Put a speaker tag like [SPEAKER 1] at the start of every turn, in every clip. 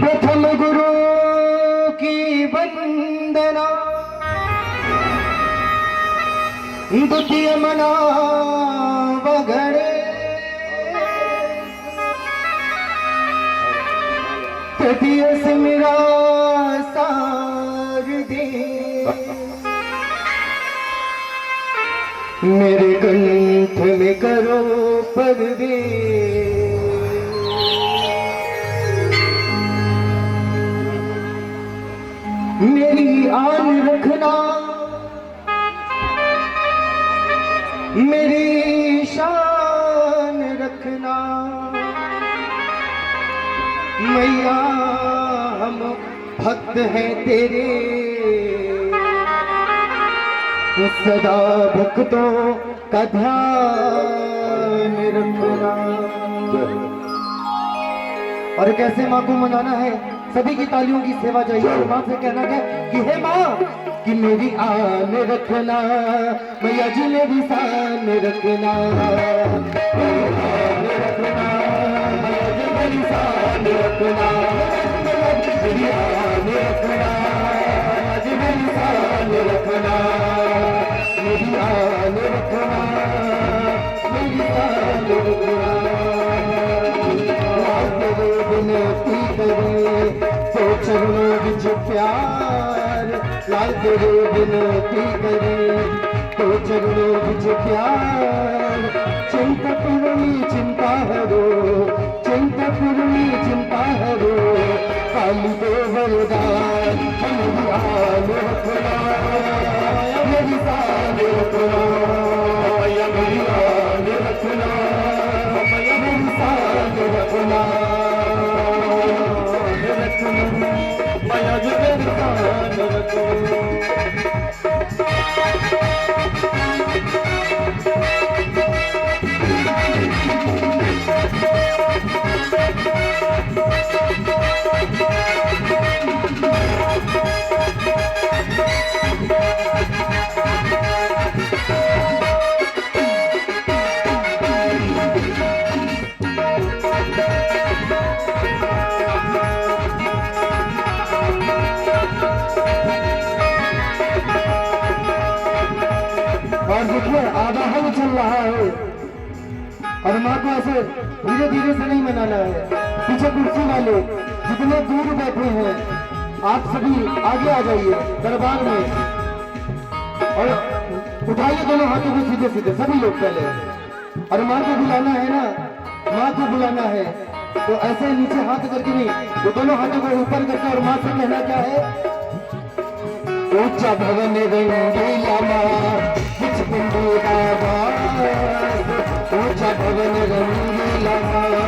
[SPEAKER 1] प्रथम गुरु की वंदना, द्वितीय मना वगड़े, तृतीय से मेरा सार दे, मेरे कंठ में करो परदे। मेरी आन रखना, मेरी शान रखना, मैया हम भक्त हैं तेरे, सदा भक्तों का ध्यान रखना। और कैसे माँ को मनाना है, सभी की तालियों की सेवा चाहिए। माँ से कहना है कि हे माँ कि मेरी आन रखना, मैया जी मेरी शान रखना, मेरी आन रखना, मैया जी मेरी शान रखना, मेरी आन रखना, मैया जी मेरी शान रखना, मेरी आन रखना, मेरी शान रखना। विनती करे तो चरणों विच प्यार, लाल तेरे विनती करे तो चरणों विच प्यार। चिंता पूर्णी चिंता हरो, चिंता पूर्णी चिंता हरो, काली दो वरदान, मेरी आन रखना, मेरी शान रखना, मेरी आन रखना, मेरी शान रखना, माया जी मेरी शान रखना। और देखिए आवाहन चल रहा है और माँ को ऐसे धीरे धीरे से नहीं मनाना है। पीछे कुर्सी वाले जितने दूर बैठे हैं आप सभी आगे आ जाइए दरबार में और उठाइए दोनों हाथों को सीधे सीधे सभी लोग पहले। और माँ को बुलाना है ना, माँ को बुलाना है तो ऐसे नीचे हाथ करके नहीं, वो दोनों हाथों को ऊपर करके और माँ से कहना क्या है, ऊंचा भवन रंगीला माँ कुछ पिंडीला बास, ऊंचा भवन रंगीला माँ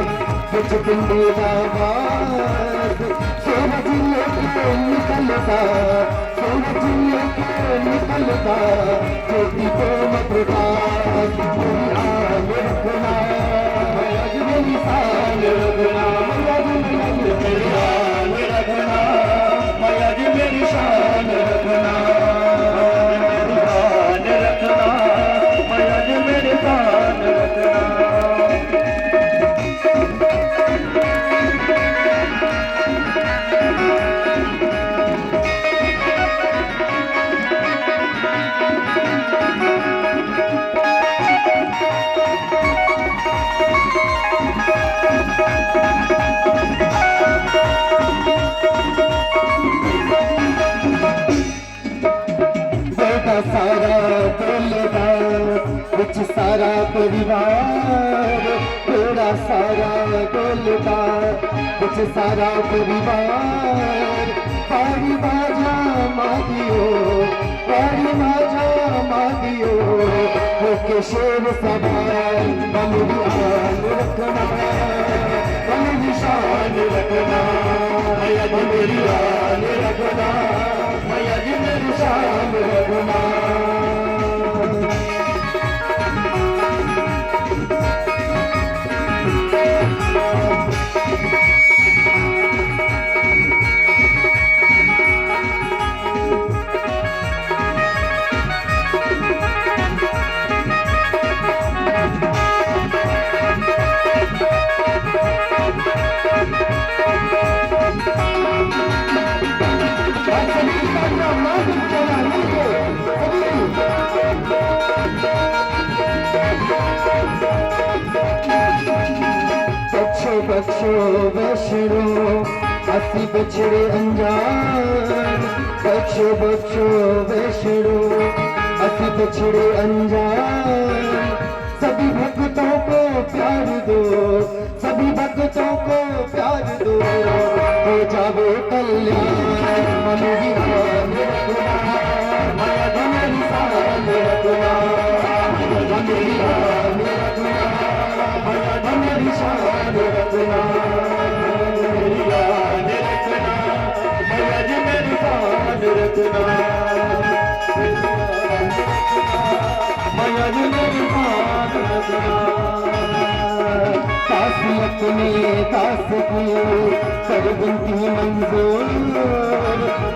[SPEAKER 1] कुछ पिंडीला बास। सूरज लेके निकलता, सूरज लेके निकलता, ज्योति को मत प्रकाश, मेरी आन रखना, मैया जी मेरी शान रखना, मैया जी मेरी आन रखना, मैया जी मेरी शान रखना, मेरी शान रखना, मैया जी मेरी शान रखना। सारा टोलदा कुछ सारा परिवार, थोड़ा सारा टोलदा कुछ सारा परिवार। पारी बाजा मादियो, पारी बाजा मादियो, होके शेर सवार, मेरी आन रखना, मेरी शान रखना, मैया जी मेरी आन रखना, मैया जी मेरी शान रखना। बच्चो वैष्णो असी बछड़े अनजान, बच्चो बच्चो वैष्णो असी बछड़े अनजान। सभी भक्तों को प्यार दो, सभी भक्तों को प्यार दो, हो जावे कल्याण मन विहान रघुनाथ, माया धन निशान रघुनाथ, मन विहान रघुनाथ, माया धन निशान रघुनाथ, माया धन निशान रघुनाथ, माया धन निशान तासी अपने तास की कर बिनती मंजूर,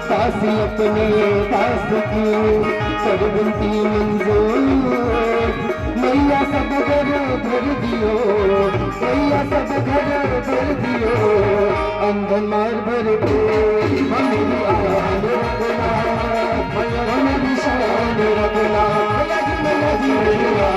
[SPEAKER 1] तासी अपने तास की कर बिनती मंजूर। मैया सब घर भर दियो, मैया सब घर भर दियो, अंधन मार भर दो हमें आन रखना, मैया हमें निशान रखना, मैया जी मैया जी मैया